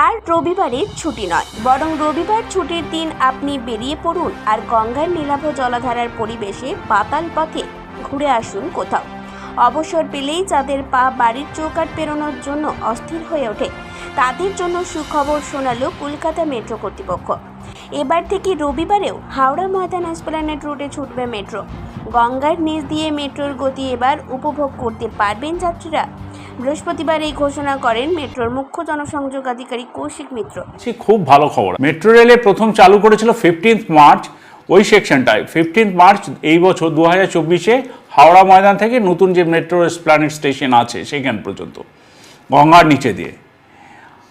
আর রবিবারের ছুটি নয়, বরং রবিবার ছুটির দিন আপনি বেরিয়ে পড়ুন আর গঙ্গার নীলাভ জলধারার পরিবেশে পাতাল পথে ঘুরে আসুন কোথাও। অবসর পেলেই যাদের পা বাড়ির চৌকাঠ পেরোনোর জন্য অস্থির হয়ে ওঠে, তাদের জন্য সুখবর শোনালো কলকাতা মেট্রো কর্তৃপক্ষ। এবার থেকে রবিবারেও হাওড়া ময়দান এসপ্ল্যানেড রুটে ছুটবে মেট্রো। গঙ্গার নিচ দিয়ে মেট্রোর গতি এবার উপভোগ করতে পারবেন যাত্রীরা। বৃহস্পতিবার এই ঘোষণা করেন মেট্রোর মুখ্য জনসংযোগ আধিকারিক কৌশিক মিত্র। খুব ভালো খবর। মেট্রো রেলে প্রথম চালু করেছিল 15 মার্চ, ওই সেকশনটায় 15 মার্চ এই বছর 2024-এ হাওড়া ময়দান থেকে নতুন যে মেট্রো এসপ্ল্যানেড স্টেশন আছে সেখান পর্যন্ত গঙ্গার নিচে দিয়ে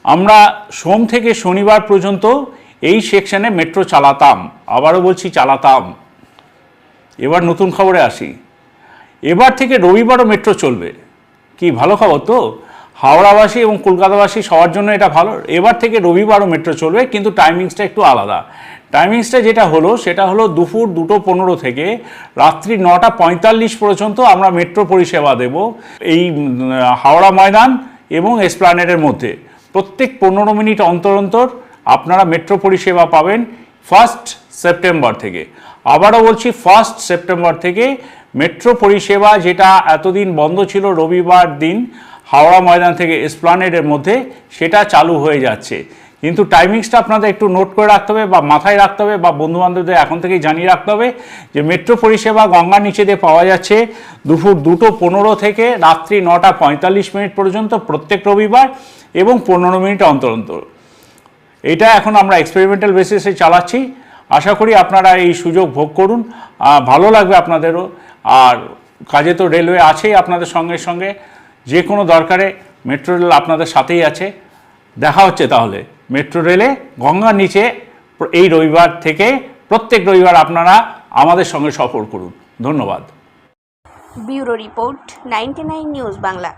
আমরা সোম থেকে শনিবার পর্যন্ত এই সেকশনে মেট্রো চালাতাম। আবারও বলছি, চালাতাম। এবার নতুন খবরে আসি। এবার থেকে রবিবারও মেট্রো চলবে। কি ভালো খবর তো, হাওড়াবাসী এবং কলকাতাবাসী সবার জন্য এটা ভালো। এবার থেকে রবিবারও মেট্রো চলবে, কিন্তু টাইমিংসটা একটু আলাদা। টাইমিংসটা যেটা হলো সেটা হলো দুপুর 2:15 থেকে রাত্রি 9:45 পর্যন্ত আমরা মেট্রো পরিষেবা দেব এই হাওড়া ময়দান এবং এসপ্ল্যানেডের মধ্যে। প্রত্যেক 15 মিনিট অন্তর অন্তর আপনারা মেট্রো পরিষেবা পাবেন 1 সেপ্টেম্বর থেকে। আবারও বলছি, 1 সেপ্টেম্বর থেকে মেট্রো পরিষেবা, যেটা এতদিন বন্ধ ছিল রবিবার দিন হাওড়া ময়দান থেকে এসপ্ল্যানেডের মধ্যে, সেটা চালু হয়ে যাচ্ছে। কিন্তু টাইমিংসটা আপনাদের একটু নোট করে রাখতে হবে বা মাথায় রাখতে হবে বা বন্ধুবান্ধবদের এখন থেকেই জানিয়ে রাখতে হবে যে মেট্রো পরিষেবা গঙ্গার নিচে দিয়ে পাওয়া যাচ্ছে দুপুর 2:15 থেকে রাত্রি 9:45 পর্যন্ত প্রত্যেক রবিবার এবং 15 মিনিট অন্তর অন্তর। এটা এখন আমরা এক্সপেরিমেন্টাল বেসিসে চালাচ্ছি। আশা করি আপনারা এই সুযোগ ভোগ করুন, ভালো লাগবে আপনাদেরও। আর কাজে তো রেলওয়ে আছেই আপনাদের সঙ্গে সঙ্গে, যে কোনো দরকারে মেট্রো রেল আপনাদের সাথেই আছে। দেখা হচ্ছে তাহলে মেট্রো রেলে গঙ্গার নিচে এই রবিবার থেকে। প্রত্যেক রবিবার আপনারা আমাদের সঙ্গে সফর করুন। ধন্যবাদ। Bureau report, 99 news Bangla.